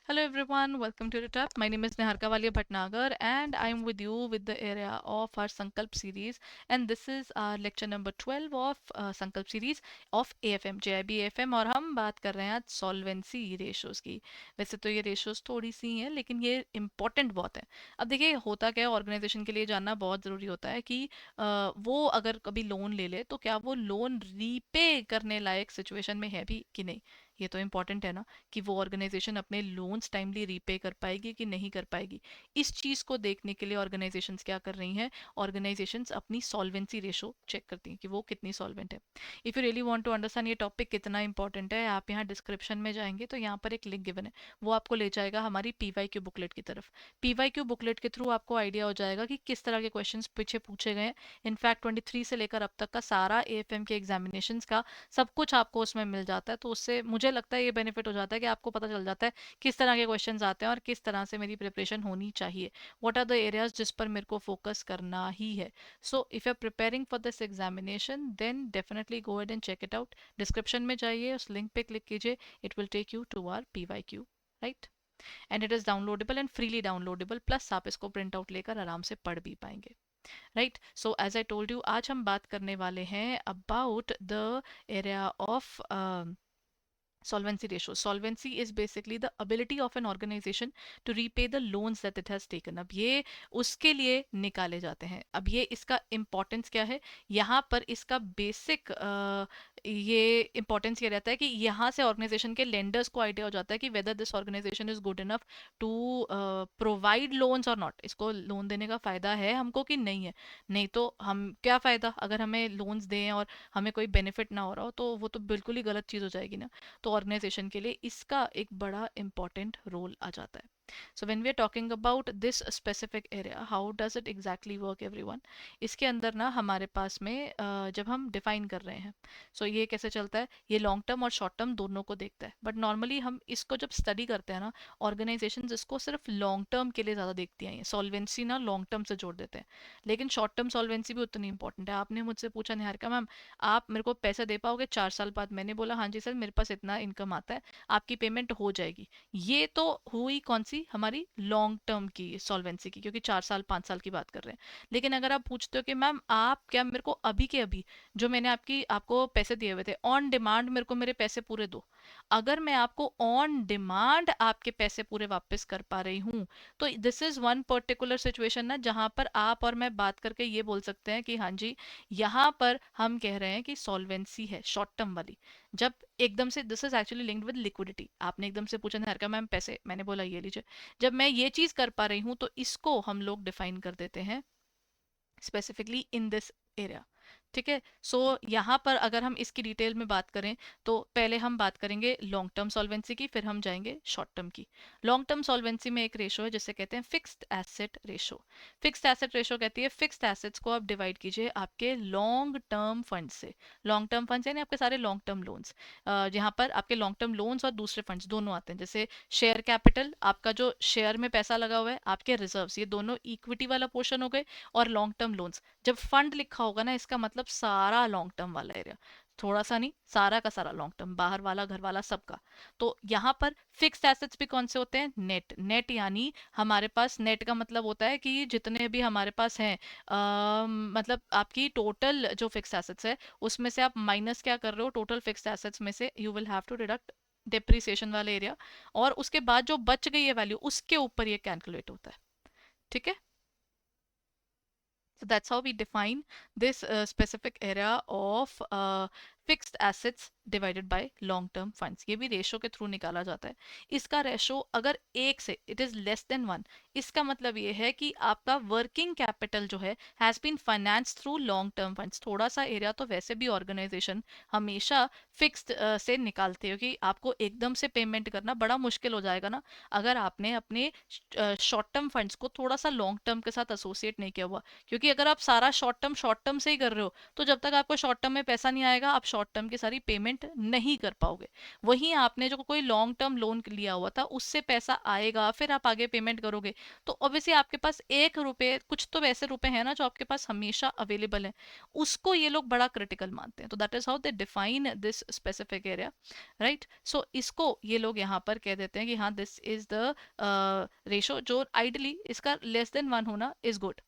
Hello everyone, welcome to the top. My name is Niharika Walia Bhatnagar and I am with you with the area of our Sankalp series, and this is our lecture number 12 of Sankalp series of AFM JIB AFM। और हम बात कर रहे हैं आज solvency ratios की। वैसे तो ये रेशोज थोड़ी सी हैं लेकिन ये इम्पोर्टेंट बहुत है। अब देखिए होता क्या है, ऑर्गेनाइजेशन के लिए जानना बहुत ज़रूरी होता है कि वो अगर कभी लोन ले ले तो क्या वो लोन रीपे करने लायक सिचुएशन में है भी कि नहीं। ये तो इम्पोर्टेंट है ना, कि वो ऑर्गेनाइजेशन अपने लोन्स टाइमली रीपे कर पाएगी कि नहीं कर पाएगी। इस चीज़ को देखने के लिए ऑर्गेनाइजेशंस क्या कर रही हैं, ऑर्गेनाइजेशंस अपनी सॉल्वेंसी रेशो चेक करती हैं कि वो कितनी सॉल्वेंट है। If you really want to understand ये टॉपिक कितना इंपॉर्टेंट है, आप यहाँ डिस्क्रिप्शन में जाएंगे तो यहाँ पर एक लिंक गिवन है, वो आपको ले जाएगा हमारी पीवाईक्यू बुकलेट की तरफ। पीवाईक्यू बुकलेट के थ्रू आपको आइडिया हो जाएगा कि किस तरह के क्वेश्चन पीछे पूछे गए हैं। इनफैक्ट 23 से लेकर अब तक का सारा एएफएम के एग्जामिनेशन का सब कुछ आपको उसमें मिल जाता है। तो उससे मुझे लगता है ये बेनिफिट हो जाता है कि आपको पता चल जाता है किस तरह के क्वेश्चंस आते हैं और किस तरह से मेरी प्रिपरेशन होनी चाहिए, व्हाट आर द एरियाज जिस पर मेरे को फोकस करना ही है। So if you are preparing for this examination then definitely go ahead and check it out. Description में जाइए, उस लिंक पे क्लिक कीजिए, it will take you to our PYQ, right. And it is downloadable and freely downloadable, plus आप इसको print out लेकर आराम से पढ़ भी पाएंगे, right. So as I told you, आज हम बात करने वाले हैं about the area of solvency ratio. Solvency is basically the ability of an organization to repay the loans that it has taken. अब ये उसके लिए निकाले जाते हैं। अब ये इसका इम्पोर्टेंस क्या है, यहाँ पर इसका बेसिक ये इम्पोर्टेंस ये रहता है कि यहाँ से ऑर्गेनाइजेशन के लेंडर्स को आइडिया हो जाता है कि whether this organization is good enough to provide loans और नॉट। इसको लोन देने का फ़ायदा है हमको कि नहीं है। नहीं तो हम क्या फ़ायदा, अगर हमें लोन्स दें और हमें कोई बेनिफिट ना हो रहा हो तो वो तो बिल्कुल ही गलत चीज़ हो जाएगी ना। तो ऑर्गेनाइजेशन के लिए इसका एक बड़ा इंपॉर्टेंट रोल आ जाता है। So when we are talking about this specific area, how does it exactly work everyone. इसके अंदर ना हमारे पास में जब हम डिफाइन कर रहे हैं, सो ये कैसे चलता है, ये लॉन्ग टर्म और शॉर्ट टर्म दोनों को देखता है। बट नॉर्मली हम इसको जब स्टडी करते हैं ना, ऑर्गेनाइजेशन इसको सिर्फ लॉन्ग टर्म के लिए ज़्यादा देखती हैं। सॉल्वेंसी ना लॉन्ग टर्म से जोड़ देते हैं, लेकिन शॉर्ट टर्म सॉल्वेंसी भी उतनी इंपॉर्टेंट है। आपने मुझसे पूछा निहारिका मैम आप मेरे को पैसे दे पाओगे 4 साल बाद, मैंने बोला हाँ जी सर, मेरे पास इतना इनकम आता है, आपकी पेमेंट हो जाएगी। ये तो हुई कौन सी, हमारी लॉन्ग टर्म की सॉल्वेंसी की, क्योंकि 4 साल 5 साल की बात कर रहे हैं। लेकिन अगर आप पूछते हो कि मैम आप क्या मेरे को अभी के अभी जो मैंने आपको पैसे दिए हुए थे ऑन डिमांड मेरे को मेरे पैसे पूरे दो, अगर मैं आपको ऑन डिमांड आपके पैसे पूरे वापस कर पा रही हूँ, तो this is one particular situation ना, जहां पर आप और मैं बात करके ये बोल सकते हैं कि हाँ जी, यहाँ पर हम कह रहे हैं कि सॉल्वेंसी है शॉर्ट टर्म वाली। जब एकदम से, this is actually linked with liquidity, आपने एकदम से पूछा हर का मैम पैसे, मैंने बोला ये लीजिए, जब मैं ये चीज कर पा रही हूँ तो इसको हम लोग डिफाइन कर देते हैं स्पेसिफिकली इन दिस एरिया। ठीक है। सो यहाँ पर अगर हम इसकी डिटेल में बात करें तो पहले हम बात करेंगे लॉन्ग टर्म सॉल्वेंसी की, फिर हम जाएंगे शॉर्ट टर्म की। लॉन्ग टर्म सॉल्वेंसी में एक रेशो है जिसे कहते हैं fixed asset ratio. Fixed asset ratio कहती है फिक्स्ड एसेट्स को आप डिवाइड कीजिए आपके लॉन्ग टर्म फंड से। लॉन्ग टर्म फंड्स यानी आपके सारे लॉन्ग टर्म लोन्स, जहाँ पर आपके लॉन्ग टर्म लोन्स और दूसरे फंड्स दोनों आते हैं, जैसे शेयर कैपिटल, आपका जो शेयर में पैसा लगा हुआ है, आपके रिजर्व्स, ये दोनों इक्विटी वाला पोर्शन हो गए, और लॉन्ग टर्म लोन्स। जब फंड लिखा होगा ना, इसका मतलब सारा लॉन्ग टर्म वाला एरिया, थोड़ा सा नहीं, सारा का सारा लॉन्ग टर्म, बाहर वाला घर वाला सबका। तो यहाँ पर फिक्स्ड एसेट्स भी कौन से होते हैं, नेट। नेट यानी हमारे पास, नेट का मतलब होता है कि जितने भी हमारे पास हैं, मतलब आपकी टोटल जो फिक्स्ड एसेट्स है उसमें से आप माइनस क्या कर रहे हो, टोटल फिक्स्ड एसेट्स में से you will have to deduct depreciation वाले एरिया, और उसके बाद जो बच गई है वैल्यू उसके ऊपर ये कैलकुलेट होता है। ठीक है। So that's how we define this specific area of fixed assets divided by long term funds. ये भी रेशो के थ्रू निकाला जाता है। इसका रेशो अगर एक से, it is less than one, इसका मतलब ये है कि आपका वर्किंग कैपिटल जो है has been finance through long term funds. थोड़ा सा एरिया तो वैसे भी ऑर्गेनाइजेशन हमेशा फिक्स्ड से निकालते हो कि आपको एकदम से पेमेंट करना बड़ा मुश्किल हो जाएगा ना, अगर आपने अपने शॉर्ट टर्म फंड्स को थोड़ा सा लॉन्ग टर्म के साथ एसोसिएट नहीं किया हुआ। क्योंकि अगर आप सारा शॉर्ट टर्म से ही कर रहे हो तो जब तक आपको शॉर्ट टर्म में पैसा नहीं आएगा आप शॉर्ट टर्म की सारी पेमेंट नहीं कर पाओगे। वहीं आपने जो कोई लॉन्ग टर्म लोन लिया हुआ था उससे पैसा आएगा, फिर आप आगे पेमेंट करोगे, तो ऑब्वियसली आपके पास 1 रुपए, कुछ तो वैसे रुपए हैं ना जो आपके पास हमेशा अवेलेबल है, उसको ये लोग बड़ा क्रिटिकल मानते हैं। तो that is how they define this specific area, right. So इसको ये लोग यहाँ पर कह देते हैं कि हाँ दिस इज द रेशो, जो आइडली इसका लेस देन 1 होना इज गुड।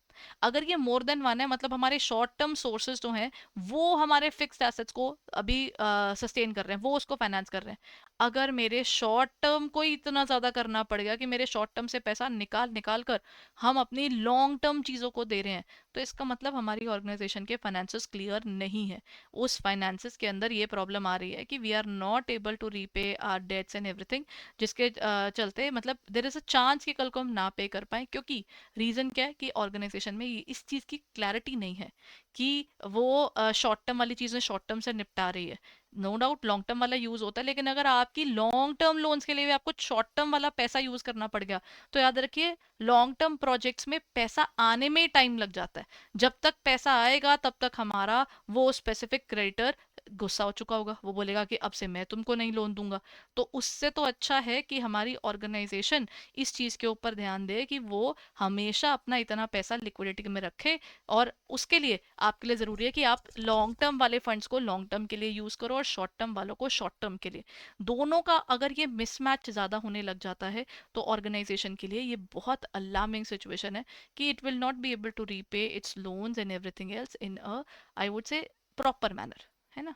अगर ये मोर देन 1 है, मतलब हमारे शॉर्ट टर्म सोर्सेज जो हैं वो हमारे फिक्स्ड एसेट्स को अभी सस्टेन कर रहे हैं, वो उसको फाइनेंस कर रहे हैं। अगर मेरे शॉर्ट टर्म को इतना ज्यादा करना पड़ गया कि मेरे शॉर्ट टर्म से पैसा निकाल निकाल कर हम अपनी लॉन्ग टर्म चीजों को दे रहे हैं, तो इसका मतलब हमारी ऑर्गेनाइजेशन के फाइनेंसेस क्लियर नहीं है। उस फाइनेंसेस के अंदर ये प्रॉब्लम आ रही है कि we are not able to repay our debts and everything, जिसके चलते मतलब देयर इज अ चांस कि कल को हम ना पे कर पाए, क्योंकि रीजन क्या है कि ऑर्गेनाइजेशन में इस चीज की क्लैरिटी नहीं है कि वो शॉर्ट टर्म वाली चीजें शॉर्ट टर्म से निपटा रही है। नो डाउट लॉन्ग टर्म वाला यूज होता है, लेकिन अगर आपकी लॉन्ग टर्म लोन्स के लिए भी आपको शॉर्ट टर्म वाला पैसा यूज करना पड़ गया, तो याद रखिए लॉन्ग टर्म प्रोजेक्ट्स में पैसा आने में टाइम लग जाता है। जब तक पैसा आएगा तब तक हमारा वो स्पेसिफिक क्रेडिटर गुस्सा हो चुका होगा, वो बोलेगा कि अब से मैं तुमको नहीं लोन दूंगा। तो उससे तो अच्छा है कि हमारी ऑर्गेनाइजेशन इस चीज के ऊपर ध्यान दे कि वो हमेशा अपना इतना पैसा लिक्विडिटी में रखे, और उसके लिए आपके लिए जरूरी है कि आप लॉन्ग टर्म वाले फंड्स को लॉन्ग टर्म के लिए यूज करो और शॉर्ट टर्म वालों को शॉर्ट टर्म के लिए। दोनों का अगर ये मिसमैच ज्यादा होने लग जाता है तो ऑर्गेनाइजेशन के लिए ये बहुत अलार्मिंग सिचुएशन है कि it will not be able to repay its loans and everything else in a, I would say, proper manner, है ना।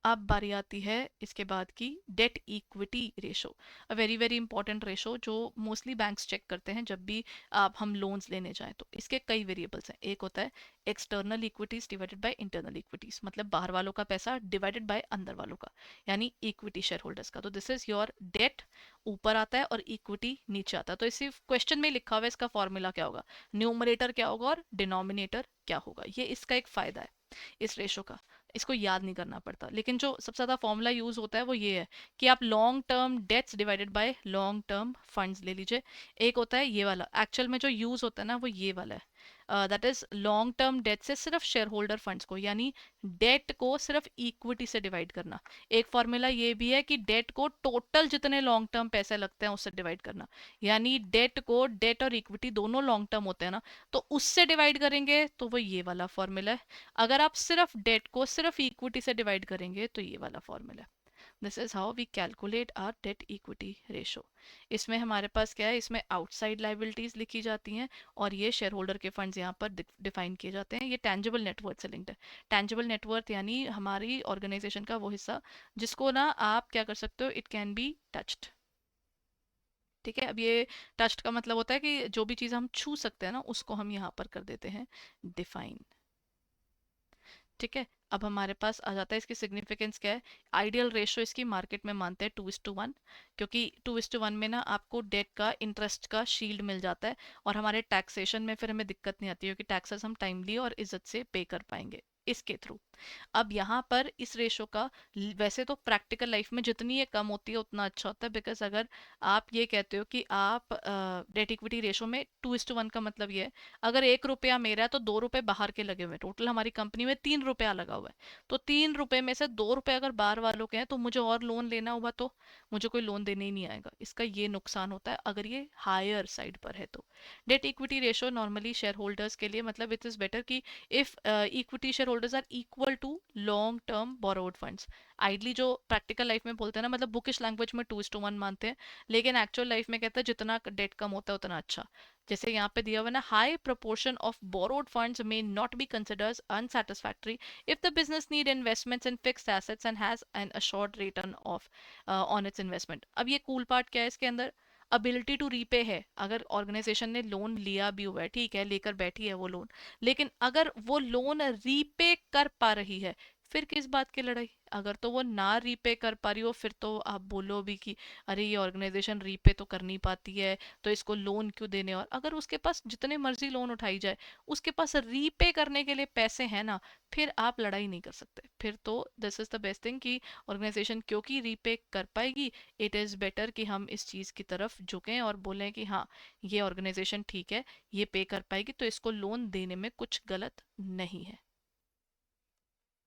अब बारी आती है इसके बाद की debt equity ratio, a very very important ratio जो मोस्टली बैंक्स चेक करते हैं जब भी आप हम लोन्स लेने जाएं। तो इसके कई वेरिएबल्स हैं। एक होता है external equities divided by internal equities, मतलब बाहर वालों का पैसा डिवाइडेड बाय अंदर वालों का, यानी इक्विटी शेयर होल्डर्स का। तो दिस इज योर डेट ऊपर आता है और इक्विटी नीचे आता है। तो इसी क्वेश्चन में लिखा हुआ है इसका फॉर्मूला क्या होगा, न्यूमरेटर क्या होगा और डिनोमिनेटर क्या होगा। ये इसका एक फायदा है इस रेशो का, इसको याद नहीं करना पड़ता। लेकिन जो सबसे ज़्यादा फॉर्मूला यूज़ होता है वो ये है कि आप long term debts divided by long term funds ले लीजिए। एक होता है ये वाला, एक्चुअल में जो यूज़ होता है ना वो ये वाला है, that is long term debt से सिर्फ शेयर होल्डर फंड्स को, यानी डेट को सिर्फ इक्विटी से डिवाइड करना। एक फॉर्मूला ये भी है कि डेट को टोटल जितने लॉन्ग टर्म पैसे लगते हैं उससे डिवाइड करना, यानी डेट को, डेट और इक्विटी दोनों लॉन्ग टर्म होते हैं ना, तो उससे डिवाइड करेंगे तो वो ये वाला फॉर्मूला है। अगर आप सिर्फ डेट को सिर्फ इक्विटी से डिवाइड करेंगे तो ये वाला फॉर्मूला है। This is how we calculate our debt equity ratio. इसमें हमारे पास क्या है, इसमें आउटसाइड लाइबिलिटीज लिखी जाती हैं और ये शेयर होल्डर के फंड्स यहाँ पर डिफाइन किए जाते हैं। ये टेंजिबल नेटवर्थ से लिंक्ड है। टेंजिबल नेटवर्थ यानी हमारी ऑर्गेनाइजेशन का वो हिस्सा जिसको ना आप क्या कर सकते हो, इट कैन बी टच्ड। ठीक है, अब ये टच्ड का मतलब होता है कि जो भी चीज़ हम छू सकते हैं ना उसको हम यहाँ पर कर देते हैं डिफाइन। ठीक है, अब हमारे पास आ जाता है इसकी सिग्निफिकेंस क्या है। आइडियल रेशो इसकी मार्केट में मानते हैं 2:1, क्योंकि 2:1 में ना आपको डेट का इंटरेस्ट का शील्ड मिल जाता है और हमारे टैक्सेशन में फिर हमें दिक्कत नहीं आती है, क्योंकि टैक्सेस हम टाइमली और इज्जत से पे कर पाएंगे इसके थ्रू। अब यहाँ पर इस रेशो का वैसे तो प्रैक्टिकल लाइफ में जितनी ये कम होती है उतना अच्छा होता है, बिकॉज अगर आप ये कहते हो कि आप डेट इक्विटी रेशो में 2:1 का मतलब ये है, अगर 1 रुपया मेरा है तो 2 रुपए बाहर के लगे हुए हैं, टोटल हमारी कंपनी में 3 रुपया लगा हुआ है, तो 3 रुपए में से 2 रुपए अगर बाहर वालों के हैं तो मुझे और लोन लेना हुआ तो मुझे कोई लोन देने ही नहीं आएगा। इसका ये नुकसान होता है अगर ये हायर साइड पर है तो। Debt equity ratio normally share holders के लिए, मतलब इट इज बेटर कि if equity share holders are equal to long term borrowed funds. Ideally जो प्रैक्टिकल लाइफ में बोलते हैं ना, मतलब बुकिश लैंग्वेज में 2:1 मानते हैं, लेकिन एक्चुअल लाइफ में कहते हैं जितना डेट कम होता है उतना अच्छा। जैसे यहाँ पे दिया हुआ ना, high proportion of borrowed funds may not be considered unsatisfactory if the business need investments in fixed assets and has an assured return of on its investment। अब ये कूल पार्ट क्या है इसके अंदर, अबिलिटी टू रीपे है। अगर organisation ने loan लिया भी हुआ है, ठीक है, लेकर बैठी है वो लोन, लेकिन अगर वो लोन रीपे कर पा रही है, फिर किस बात की लड़ाई। अगर तो वो ना रीपे कर पा रही हो फिर तो आप बोलो भी कि अरे ये ऑर्गेनाइजेशन रीपे तो कर नहीं पाती है तो इसको लोन क्यों देने। और अगर उसके पास जितने मर्जी लोन उठाई जाए, उसके पास रीपे करने के लिए पैसे हैं ना, फिर आप लड़ाई नहीं कर सकते। फिर तो this is the best thing कि ऑर्गेनाइजेशन क्योंकि रीपे कर पाएगी, इट इज़ बेटर कि हम इस चीज़ की तरफ झुकें और बोलें कि हाँ ये ऑर्गेनाइजेशन ठीक है, ये पे कर पाएगी तो इसको लोन देने में कुछ गलत नहीं है।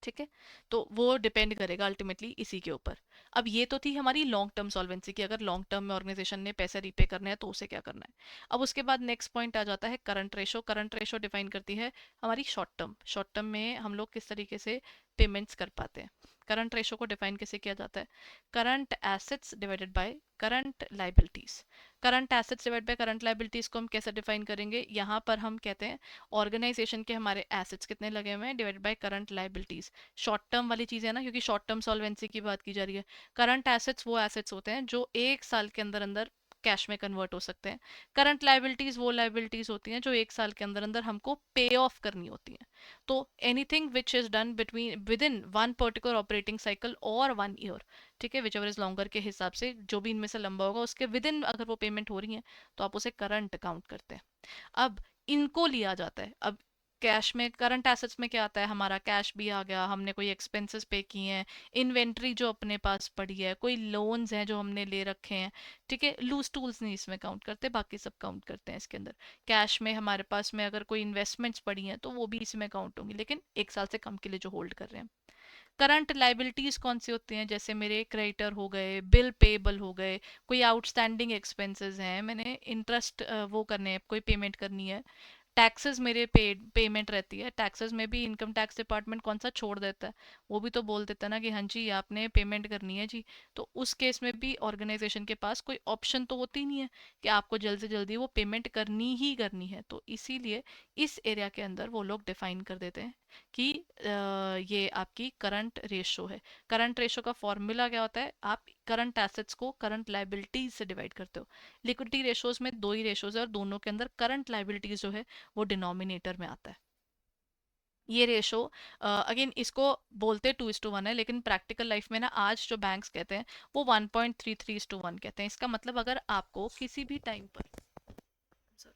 ठीक है। तो वो डिपेंड करेगा अल्टीमेटली इसी के ऊपर। अब ये तो थी हमारी लॉन्ग टर्म सॉल्वेंसी की, अगर लॉन्ग टर्म में ऑर्गेनाइजेशन ने पैसे रीपे करने हैं तो उसे क्या करना है। अब उसके बाद नेक्स्ट पॉइंट आ जाता है current ratio. Current ratio define करती है हमारी शॉर्ट टर्म। शॉर्ट टर्म में हम लोग किस तरीके से पेमेंट्स कर पाते हैं। करंट रेशो को डिफाइन कैसे किया जाता है, current assets divided by current liabilities. Current assets divide by current liabilities को हम कैसे डिफाइन करेंगे, यहाँ पर हम कहते हैं ऑर्गेनाइजेशन के हमारे एसेट्स कितने लगे हुए हैं divide by current liabilities. Short term वाली चीज़ है ना, क्योंकि शॉर्ट टर्म सॉल्वेंसी की बात की जा रही है। करंट एसेट्स वो एसेट्स होते हैं जो एक साल के अंदर अंदर कैश में कन्वर्ट हो सकते हैं। करंट लाइबिलिटीज वो लाइबिलिटीज होती हैं जो एक साल के अंदर अंदर हमको पे ऑफ करनी होती हैं। तो anything which is done between with in one particular operating cycle और 1 ईयर, ठीक है, विच एवर इज लॉन्गर के हिसाब से जो भी इनमें से लंबा होगा उसके विद इन अगर वो पेमेंट हो रही है तो आप उसे करंट काउंट करते हैं। अब इनको लिया जाता है। अब कैश में करंट एसेट्स में क्या आता है, हमारा कैश भी आ गया, हमने कोई एक्सपेंसेस पे किए हैं, इन्वेंट्री जो अपने पास पड़ी है, कोई लोन्स हैं जो हमने ले रखे हैं, ठीक है। लूज टूल्स नहीं इसमें काउंट करते, बाकी सब काउंट करते हैं इसके अंदर। कैश में हमारे पास में अगर कोई इन्वेस्टमेंट्स पड़ी हैं तो वो भी इसमें काउंट होंगी, लेकिन एक साल से कम के लिए जो होल्ड कर रहे हैं। करंट लाइबिलिटीज कौन सी होती हैं, जैसे मेरे क्रेडिटर हो गए, बिल पेबल हो गए, कोई आउटस्टैंडिंग एक्सपेंसेस हैं, मैंने इंटरेस्ट वो करने हैं, कोई पेमेंट करनी है। टैक्सेस मेरे पेमेंट रहती है, टैक्सेस में भी इनकम टैक्स डिपार्टमेंट कौन सा छोड़ देता है, वो भी तो बोल देता है ना कि हाँ जी आपने पेमेंट करनी है जी। तो उस केस में भी ऑर्गेनाइजेशन के पास कोई ऑप्शन तो होती नहीं है कि आपको जल्द से जल्दी वो पेमेंट करनी ही करनी है। तो इसीलिए इस एरिया के अंदर वो लोग डिफाइन कर देते हैं कि ये आपकी करंट रेशो है। करंट रेशो का फॉर्मूला क्या होता है, आप करंट एसेट्स को करंट लाइबिलिटीज से डिवाइड करते हो। लिक्विडिटी रेशोज में दो ही रेशोज है और दोनों के अंदर करंट लाइबिलिटीज जो है वो डिनोमिनेटर में आता है। ये रेशो अगेन इसको बोलते 2:1 है, लेकिन प्रैक्टिकल लाइफ में ना आज जो बैंक्स कहते हैं वो 1.33:1 कहते हैं। इसका मतलब अगर आपको किसी भी टाइम पर sorry,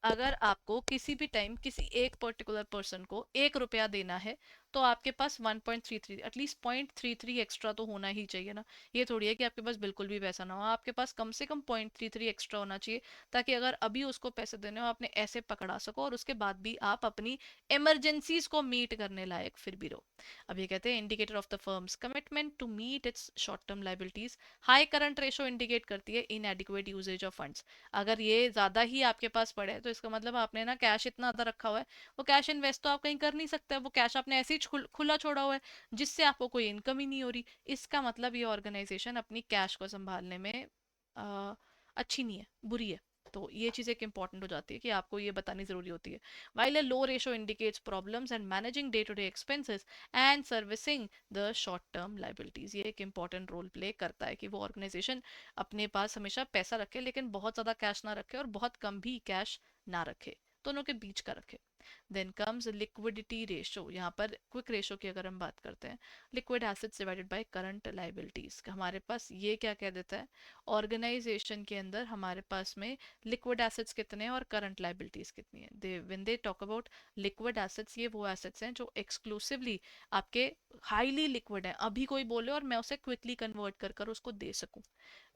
अगर आपको किसी भी टाइम किसी एक पर्टिकुलर पर्सन को 1 रुपया देना है तो आपके पास 1.33 एटलीस्ट 0.33 एक्स्ट्रा तो होना ही चाहिए ना। ये थोड़ी है कि आपके पास बिल्कुल भी पैसा ना हो, आपके पास कम से कम 0.33 एक्स्ट्रा होना चाहिए, ताकि अगर अभी उसको पैसे देने हो आपने ऐसे पकड़ा सको और उसके बाद भी आप अपनी इमरजेंसीज को मीट करने लायक फिर भी रहो। अब ये कहते हैं indicator of the firm's commitment to meet its short term liabilities. High current ratio indicate करती है इनएडिक्वेट यूजेज ऑफ फंड्स। अगर ये ज्यादा ही आपके पास पड़े है तो इसका मतलब आपने ना कैश इतना ज्यादा रखा हुआ है, वो कैश इन्वेस्ट तो आप कहीं कर नहीं सकते, वो कैश आपने ऐसे ही खुला छोड़ा हुआ है जिससे आपको कोई इनकम ही नहीं हो रही। इसका मतलब ये ऑर्गेनाइजेशन अपनी कैश को संभालने में अच्छी नहीं है, बुरी है। तो ये चीज़ एक इंपॉर्टेंट हो जाती है कि आपको ये बतानी ज़रूरी होती है। While a low ratio indicates problems and managing day to day expenses and servicing the short term liabilities. ये एक इंपॉर्टेंट रोल प्ले करता है कि वो ऑर्गेनाइजेशन अपने पास हमेशा पैसा रखे लेकिन बहुत ज़्यादा कैश ना रखे और बहुत कम भी कैश ना रखे, दोनों के बीच का रखे। Then comes liquidity ratio. यहाँ पर क्विक रेशो की अगर हम बात करते हैं, liquid assets divided by current liabilities, हमारे पास ये क्या कह देता है, ऑर्गेनाइजेशन के अंदर हमारे पास में लिक्विड एसेट्स कितने हैं और करंट लाइबिलिटीज कितनी है। They when they talk about liquid assets, ये वो एसेट्स हैं जो एक्सक्लूसिवली आपके हाईली लिक्विड है, अभी कोई बोले और मैं उसे क्विकली कन्वर्ट कर कर उसको दे सकूं,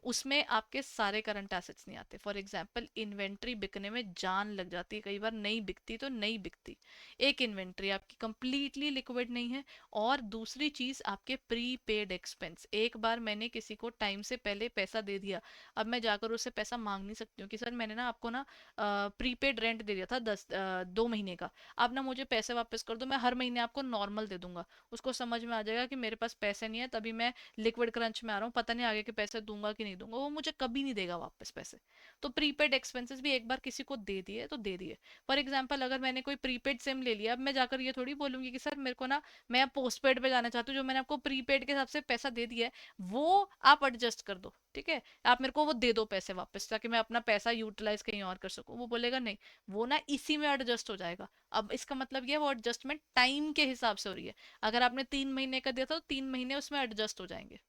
उसमें आपके सारे करंट एसेट्स नहीं आते। फॉर एग्जांपल इन्वेंट्री बिकने में जान लग जाती है, कई बार नहीं बिकती तो नहीं बिकती। एक इन्वेंट्री आपकी कंप्लीटली लिक्विड नहीं है, और दूसरी चीज आपके प्री पेड एक्सपेंस। एक बार मैंने किसी को टाइम से पहले पैसा दे दिया, अब मैं जाकर उससे पैसा मांग नहीं सकती हूँ कि सर मैंने ना आपको ना प्रीपेड रेंट दे दिया था 2 महीने का, आप ना मुझे पैसे वापस कर दो, मैं हर महीने आपको नॉर्मल दे दूंगा। उसको समझ में आ जाएगा कि मेरे पास पैसे नहीं है, तभी मैं लिक्विड क्रंच में आ रहा हूँ, पता नहीं आगे के पैसे दूंगा कि नहीं दूंगा, वो मुझे कभी नहीं देगा वापस पैसे। तो प्रीपेड एक्सपेंसेस भी एक बार किसी को दे दिए तो दे दिए। फॉर एग्जाम्पल अगर मैंने कोई प्रीपेड सिम ले लिया, अब मैं जाकर ये थोड़ी बोलूंगी कि सर मेरे को ना मैं पोस्ट पेड पे जाना चाहती हूँ, जो मैंने आपको प्रीपेड के हिसाब से पैसा दे दिया है वो आप एडजस्ट कर दो, ठीक है, आप मेरे को वो दे दो पैसे वापस, ताकि मैं अपना पैसा यूटिलाइज कहीं और कर सकूँ। वो बोलेगा नहीं, वो ना इसी में एडजस्ट हो जाएगा। अब इसका मतलब ये है वो एडजस्टमेंट टाइम के हिसाब से हो रही है। अगर आपने 3 महीने का दिया था तो 3 महीने उसमें एडजस्ट हो जाएंगे।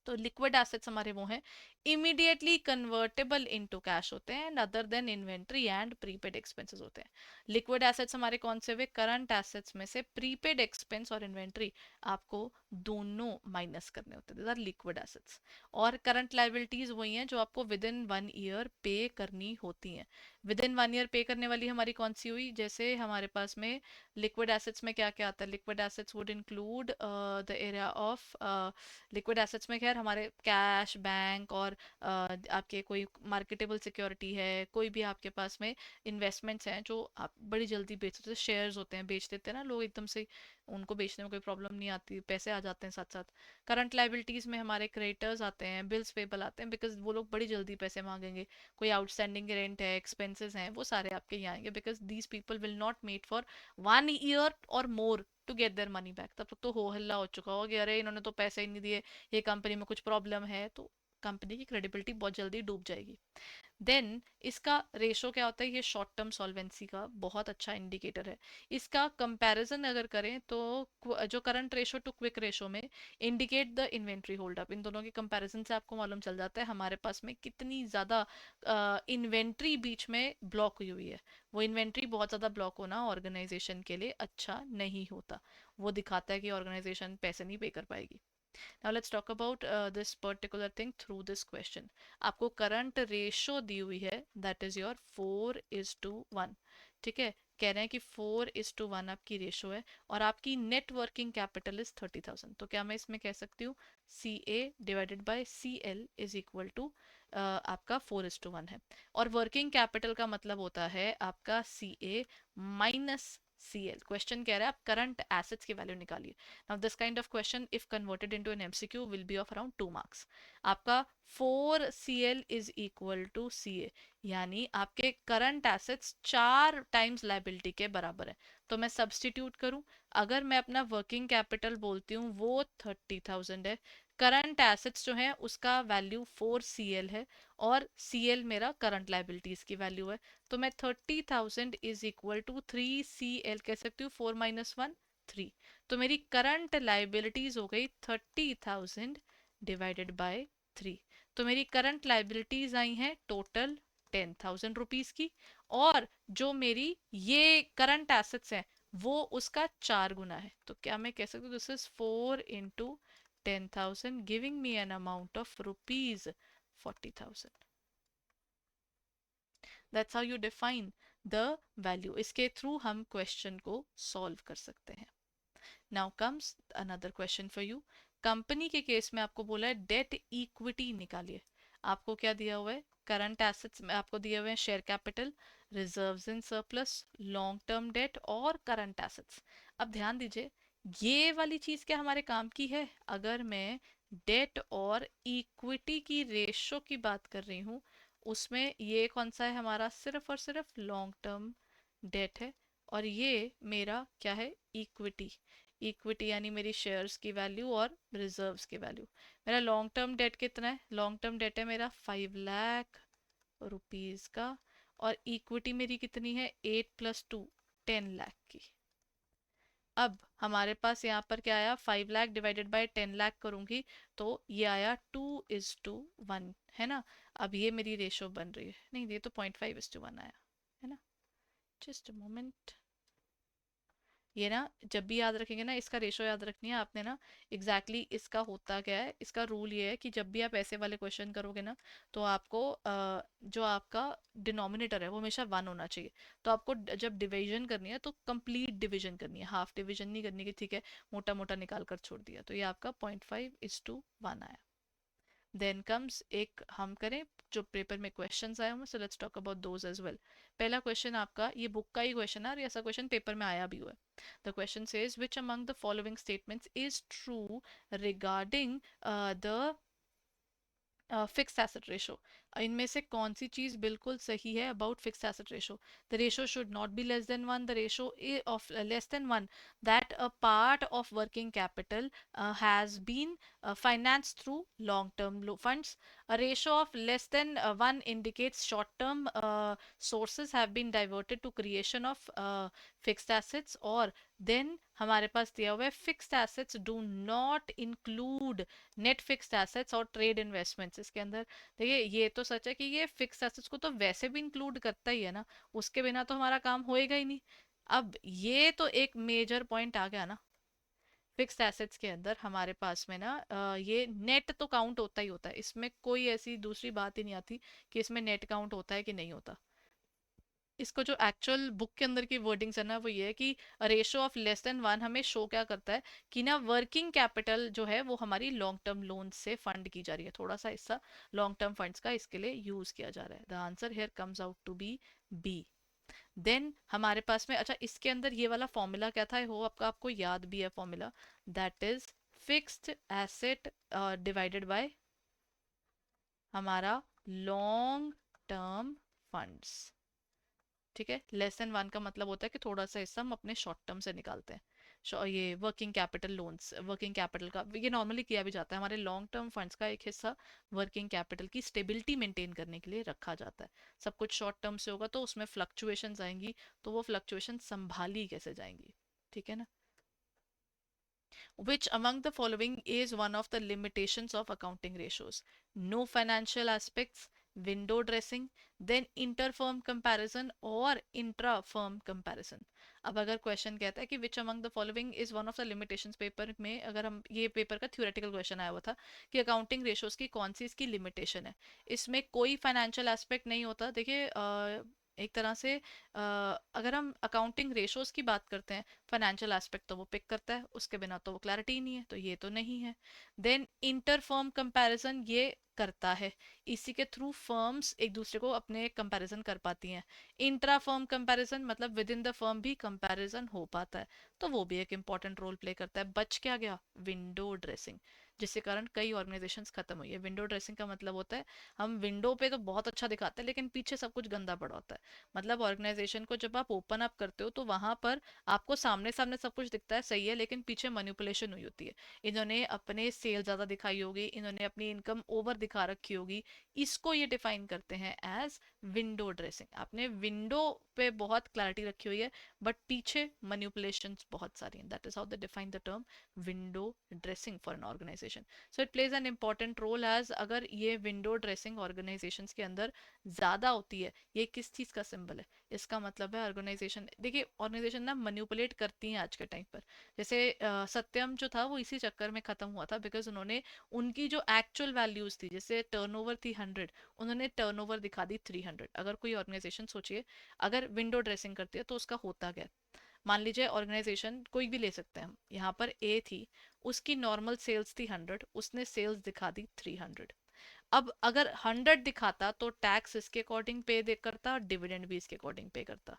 तो लिक्विड एसेट्स हमारे वो हैं इमीडिएटली कन्वर्टेबल इनटू कैश होते हैं and other than inventory and prepaid expenses होते हैं। लिक्विड एसेट्स हमारे कौन से हुए? करंट एसेट्स में से प्रीपेड एक्सपेंस और इन्वेंट्री आपको दोनों माइनस करने होते हैं, दिस आर लिक्विड एसेट्स। और करंट लाइबिलिटीज वही हैं जो आपको विद इन 1 ईयर पे करनी होती हैं। विद इन 1 ईयर पे करने वाली हमारी कौन सी हुई? जैसे हमारे पास में लिक्विड एसेट्स में क्या क्या आता है? Liquid assets would include the area of liquid assets में खैर हमारे कैश, बैंक और आपके कोई मार्केटेबल सिक्योरिटी है, कोई भी आपके पास में इन्वेस्टमेंट्स हैं जो आप बड़ी जल्दी बेच सकते हो, शेयर्स होते हैं बेच देते हैं ना लोग एकदम से, उनको बेचने में कोई प्रॉब्लम नहीं आती, पैसे आ जाते हैं साथ साथ। करंट लाइबिलिटीज़ में हमारे क्रेडिटर्स आते हैं, बिल्स पेबल आते हैं, बिकॉज वो लोग बड़ी जल्दी पैसे मांगेंगे, कोई आउटस्टैंडिंग रेंट है, एक्सपेंसेस हैं, वो सारे आपके यहाँ आएंगे, because these people will not met for 1 year और more to get their money back. तब तक तो हो हल्ला हो चुका होगा कि अरे इन्होंने तो पैसे ही नहीं दिए, ये कंपनी में कुछ प्रॉब्लम है, तो कंपनी की क्रेडिबिलिटी बहुत जल्दी डूब जाएगी। देन इसका रेशो क्या होता है? ये शॉर्ट टर्म सॉल्वेंसी का बहुत अच्छा इंडिकेटर है। इसका कंपैरिजन अगर करें तो जो current ratio to quick ratio में indicate the inventory hold up, इन दोनों के कंपैरिजन से आपको मालूम चल जाता है हमारे पास में कितनी ज़्यादा इन्वेंट्री बीच में ब्लॉक हुई हुई है। वो इन्वेंट्री बहुत ज़्यादा ब्लॉक होना ऑर्गेनाइजेशन के लिए अच्छा नहीं होता, वो दिखाता है कि ऑर्गेनाइजेशन पैसे नहीं पे कर पाएगी। Now let's talk about this particular thing through this question. आपको करंट रेशो दी हुई है, दैट इज योर 4:1। ठीक है, कह रहे हैं कि 4:1 आपकी रेशो है और आपकी नेट वर्किंग कैपिटल इज 30,000। तो क्या मैं इसमें कह सकती हूँ C A divided by C L is equal to आपका 4:1 है। और वर्किंग कैपिटल का मतलब होता है आपका सी ए माइनस सी एल। क्वेश्चन कह रहा है आप करंट एसेट्स की वैल्यू निकालिए। Now this kind of question if converted into an MCQ will be of around 2 marks. आपका 4CL is equal to CA, यानी आपके करंट एसेट्स 4 टाइम्स लाइबिलिटी के बराबर है। तो मैं सब्सटीट्यूट करूं, अगर मैं अपना वर्किंग कैपिटल बोलती हूँ वो 30,000 है, करंट एसेट्स जो है उसका वैल्यू 4CL है और CL मेरा करंट लाइबिलिटीज की वैल्यू है, तो मैं 30,000 इज इक्वल टू 3CL कह सकती हूँ, 4 - 1 3। तो मेरी करंट लाइबिलिटीज हो गई 30,000 डिवाइडेड बाय 3। तो मेरी करंट लाइबिलिटीज आई हैं टोटल 10,000 रुपीज की, और जो मेरी ये करंट एसेट्स हैं वो उसका 4 गुना है। तो क्या मैं कह सकती हूँ this is 4 × 10,000 giving me an amount of rupees 40,000। That's how you define the value. इसके थ्रू हम क्वेश्चन को सॉल्व कर सकते हैं। Now comes another question for you. Company के केस में आपको बोला है डेट इक्विटी निकालिए। आपको क्या दिया हुआ है? करंट एसेट्स में आपको दिए हुए हैं share capital, reserves in surplus, long term debt और करंट एसेट्स। अब ध्यान दीजिए, ये वाली चीज क्या हमारे काम की है? अगर मैं डेट और इक्विटी की रेशो की बात कर रही हूँ, उसमें ये कौन सा है हमारा? सिर्फ और सिर्फ लॉन्ग टर्म डेट है, और ये मेरा क्या है? इक्विटी। इक्विटी यानी मेरी शेयर्स की वैल्यू और रिजर्व्स की वैल्यू। मेरा लॉन्ग टर्म डेट कितना है? लॉन्ग टर्म डेट है मेरा 5 लाख रुपीज का, और इक्विटी मेरी कितनी है? 8 + 2 10 लाख की। अब हमारे पास यहाँ पर क्या आया? 5 लाख डिवाइडेड बाय 10 लाख करूंगी तो ये आया 2:1, है ना। अब ये मेरी रेशो बन रही है, नहीं ये तो 0.5:1 आया, है ना। जस्ट अ मोमेंट, ये ना जब भी याद रखेंगे ना, इसका रेशो याद रखनी है आपने ना। एग्जैक्टली इसका होता क्या है, इसका रूल ये है कि जब भी आप ऐसे वाले क्वेश्चन करोगे ना, तो आपको जो आपका डिनोमिनेटर है वो हमेशा 1 होना चाहिए। तो आपको जब डिवीजन करनी है तो कंप्लीट डिवीजन करनी है, हाफ डिवीजन नहीं करनी कि ठीक है मोटा मोटा निकाल कर छोड़ दिया। तो ये आपका 0.5:1 आया। देन कम्स एक हम करें जो पेपर में क्वेश्चंस आए हुए, so let's talk about those as well. पहला क्वेश्चन आपका, ये बुक का ही क्वेश्चन है और ऐसा क्वेश्चन पेपर में आया भी हुआ है। The question says which among the following statements is true regarding the fixed asset ratio. इनमें से कौन सी चीज बिल्कुल सही है about fixed asset ratio? The ratio should not be less than one, the ratio of less than one, that a part of working capital has been financed through long term funds. A ratio of less than 1 indicates short term sources have been diverted to creation of fixed assets. और then हमारे पास दिया हुआ है fixed assets do not include net fixed assets और trade investments इसके अंदर। देखिए ये तो सच है कि ये फिक्स एसेट्स को तो वैसे भी इंक्लूड करता ही है ना, उसके बिना तो हमारा काम होएगा ही नहीं। अब ये तो एक मेजर पॉइंट आ गया ना, फिक्स्ड एसेट्स के अंदर हमारे पास में ना ये नेट तो काउंट होता ही होता है, इसमें कोई ऐसी दूसरी बात ही नहीं आती कि इसमें नेट काउंट होता है कि नहीं होता। इसको जो एक्चुअल बुक के अंदर की वर्डिंग्स है ना वो ये है कि ratio of less than one हमें शो क्या करता है कि ना वर्किंग कैपिटल जो है वो हमारी लॉन्ग टर्म लोन से फंड की जा रही है, थोड़ा सा हिस्सा लॉन्ग टर्म फंड्स का इसके लिए यूज किया जा रहा है। The answer here comes out to be B. देन हमारे पास में अच्छा इसके अंदर ये वाला फॉर्मूला क्या था, हो आपका आपको याद भी है formula, that is fixed asset divided by हमारा लॉन्ग टर्म फंड्स। ठीक है, लेस देन वन का मतलब होता है कि थोड़ा सा हिस्सा हम अपने शॉर्ट टर्म से निकालते हैं। ये working capital loans, working capital का ये नॉर्मली किया भी जाता है, हमारे लॉन्ग टर्म फंड्स का एक हिस्सा वर्किंग कैपिटल की स्टेबिलिटी मेंटेन करने के लिए रखा जाता है। सब कुछ शॉर्ट टर्म से होगा तो उसमें फ्लक्चुएशंस आएंगी, तो वो फ्लक्चुएशन संभाली कैसे जाएंगी। ठीक है ना। Which among the following is one of the limitations of accounting ratios? No financial aspects, window dressing, then inter-firm comparison or intra-firm comparison. अब अगर क्वेश्चन कहता है कि which among the following is one of the limitations, paper में अगर हम ये paper का थ्योरेटिकल क्वेश्चन आया हुआ था कि अकाउंटिंग रेशियोज की कौन सी इसकी लिमिटेशन है, इसमें कोई फाइनेंशियल एस्पेक्ट नहीं होता। देखिए एक तरह से अगर हम अकाउंटिंग रेशोज की बात करते हैं, फाइनेंशियल एस्पेक्ट तो वो पिक करता है, उसके बिना तो वो क्लैरिटी ही नहीं है, तो ये तो नहीं है। देन इंटर फर्म कंपैरिजन ये करता है, इसी के थ्रू फर्म्स एक दूसरे को अपने कंपैरिजन कर पाती हैं। इंट्रा फर्म कंपैरिजन मतलब विद इन द फर्म भी कंपैरिजन हो पाता है, तो वो भी एक इंपॉर्टेंट रोल प्ले करता है। बच क्या गया? विंडो ड्रेसिंग, जिसके कारण कई ऑर्गेनाइजेशंस खत्म हुई है। विंडो ड्रेसिंग का मतलब होता है हम विंडो पे तो बहुत अच्छा दिखाते हैं लेकिन पीछे सब कुछ गंदा पड़ा होता है। मतलब ऑर्गेनाइजेशन को जब आप ओपन अप करते हो तो वहां पर आपको सामने सामने सब कुछ दिखता है सही है, लेकिन पीछे मैनिपुलेशन हुई होती है। इन्होंने अपने सेल ज्यादा दिखाई होगी, इन्होंने अपनी इनकम ओवर दिखा रखी होगी, इसको ये डिफाइन करते हैं एज विंडो ड्रेसिंग। आपने विंडो पे बहुत क्लैरिटी रखी हुई है बट पीछे मैनिपुलेशंस बहुत सारी हैं, that is how they define the term window dressing for an organization. So it plays an important role as, अगर ये विंडो ड्रेसिंग ऑर्गेनाइजेशंस के अंदर ज्यादा होती है, ये किस चीज का सिंबल है? इसका मतलब है ऑर्गेनाइजेशन, देखिए ऑर्गेनाइजेशन ना मैनिपुलेट करती हैं आज के टाइम पर। जैसे सत्यम जो था वो इसी चक्कर में खत्म हुआ था बिकॉज उन्होंने उनकी जो एक्चुअल वैल्यूज थी, जैसे टर्नओवर थी 100, उन्होंने टर्नओवर दिखा दी 300। अगर कोई ऑर्गेनाइजेशन सोचिए अगर विंडो ड्रेसिंग करती है तो उसका होता क्या? मान लीजिए ऑर्गेनाइजेशन कोई भी ले सकते हैं हम, यहाँ पर ए थी, उसकी नॉर्मल सेल्स थी 100, उसने सेल्स दिखा दी 300। अब अगर 100 दिखाता तो टैक्स इसके अकॉर्डिंग पे दे करता और डिविडेंड भी इसके अकॉर्डिंग पे करता।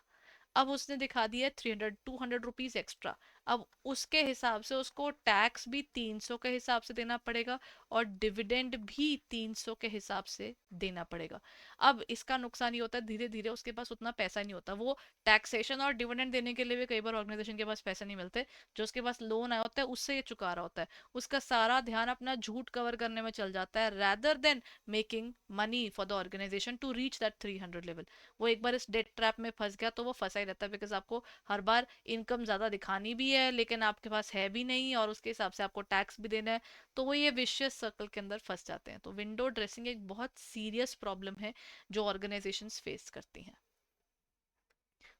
अब उसने दिखा दिया 300, 200 रुपीज एक्स्ट्रा। अब उसके हिसाब से उसको टैक्स भी 300 के हिसाब से देना पड़ेगा और डिविडेंड भी 300 के हिसाब से देना पड़ेगा। अब इसका नुकसान ये होता है धीरे धीरे उसके पास उतना पैसा नहीं होता, वो टैक्सेशन और डिविडेंड देने के लिए भी कई बार ऑर्गेनाइजेशन के पास पैसे नहीं मिलते, जो उसके पास लोन आया होता है उससे ये चुका रहा होता है, उसका सारा ध्यान अपना झूठ कवर करने में चल जाता है rather than making money for the organization to reach that 300 level. वो एक बार इस डेट ट्रैप में फंस गया तो वो फंसा ही रहता है, बिकॉज आपको हर बार इनकम ज्यादा दिखानी भी है लेकिन आपके पास है भी नहीं और उसके हिसाब से आपको टैक्स भी देना है, तो वो ये विशियस सर्कल के अंदर फंस जाते हैं। तो विंडो ड्रेसिंग एक बहुत सीरियस प्रॉब्लम है जो ऑर्गेनाइजेशंस फेस करती हैं।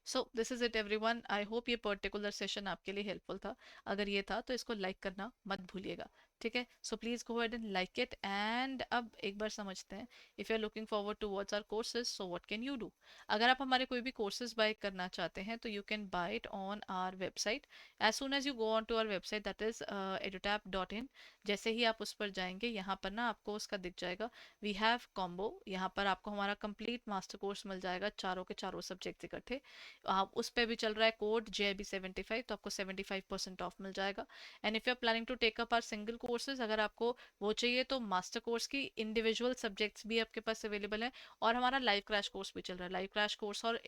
So this is it everyone, I hope ये पर्टिकुलर सेशन आपके लिए हेल्पफुल था। अगर ये था तो इसको लाइक करना मत भूलिएगा। ठीक है, so please go ahead and like it. And अब एक बार समझते हैं, if you are looking forward towards our courses so what can you do? अगर आप हमारे कोई भी कोर्सेज बाय करना चाहते हैं तो you can buy it on our website. As soon as you go on to our website that is edutap.in, जैसे ही आप उस पर जाएंगे यहाँ पर ना आपको उसका दिख जाएगा वी हैव कॉम्बो, यहाँ पर आपको हमारा कंप्लीट मास्टर कोर्स मिल जाएगा, चारों के चारों सब्जेक्ट इकट्ठे। आप उस पर भी चल रहा है कोड JIB 75, तो आपको 75% ऑफ मिल जाएगा। And if you are planning to take up our single courses अगर आपको वो चाहिए तो मास्टर कोर्स की इंडिविजुअल सब्जेक्ट्स भी आपके पास अवेलेबल है, और हमारा लाइव क्रैश कोर्स भी चल रहा है। लाइव क्रैश कोर्स और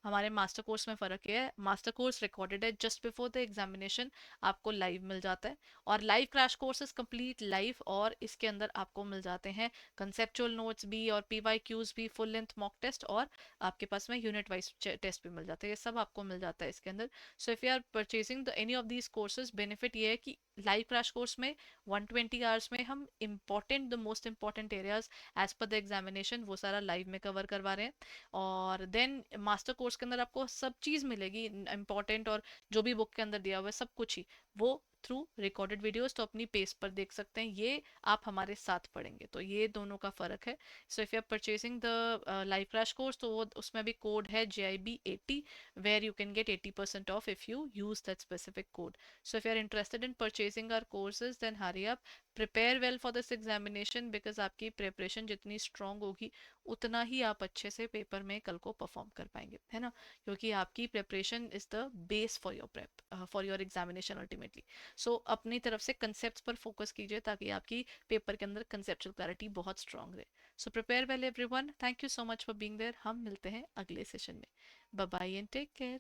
हमारे मास्टर कोर्स में फ़र्क ये है, मास्टर कोर्स रिकॉर्डेड है, जस्ट बिफोर द एग्जामिनेशन आपको लाइव मिल जाता है, और live crash course is complete live, और इसके अंदर आपको मिल जाते हैं कंसेप्चुअल नोट्स भी और PYQs भी, फुल लेंथ मॉक टेस्ट, और आपके पास में यूनिट वाइज टेस्ट भी मिल जाते हैं। ये सब आपको मिल जाता है इसके अंदर। So if you are purchasing the any of these courses, benefit ये है कि लाइव क्रैश कोर्स में 120 आवर्स में हम the most important areas as per the examination वो सारा लाइव में कवर करवा रहे हैं। और देन मास्टर कोर्स के अंदर आपको सब चीज़ मिलेगी इंपॉर्टेंट, और जो भी बुक के अंदर दिया हुआ है सब कुछ ही वो थ्रू रिकॉर्डेड वीडियोस, तो अपनी पेस पर देख सकते हैं। ये आप हमारे साथ पढ़ेंगे, तो ये दोनों का फ़र्क है। So if you are purchasing the live crash course, तो वो उसमें भी कोड है JIB80, where you can get 80% off if you use that specific code. So if you are interested in purchasing our courses, then hurry up, prepare well for this examination, because आपकी preparation जितनी strong होगी उतना ही आप अच्छे से paper में कल को परफॉर्म कर पाएंगे, है ना, क्योंकि आपकी preparation is the base for your prep, for your examination ultimately. So अपनी तरफ से कंसेप्ट पर फोकस कीजिए ताकि आपकी पेपर के अंदर कंसेप्चुअल क्लैरिटी बहुत स्ट्रांग रहे। So prepare well everyone, thank you so much for being there. हम मिलते हैं अगले सेशन में। Bye bye and take care.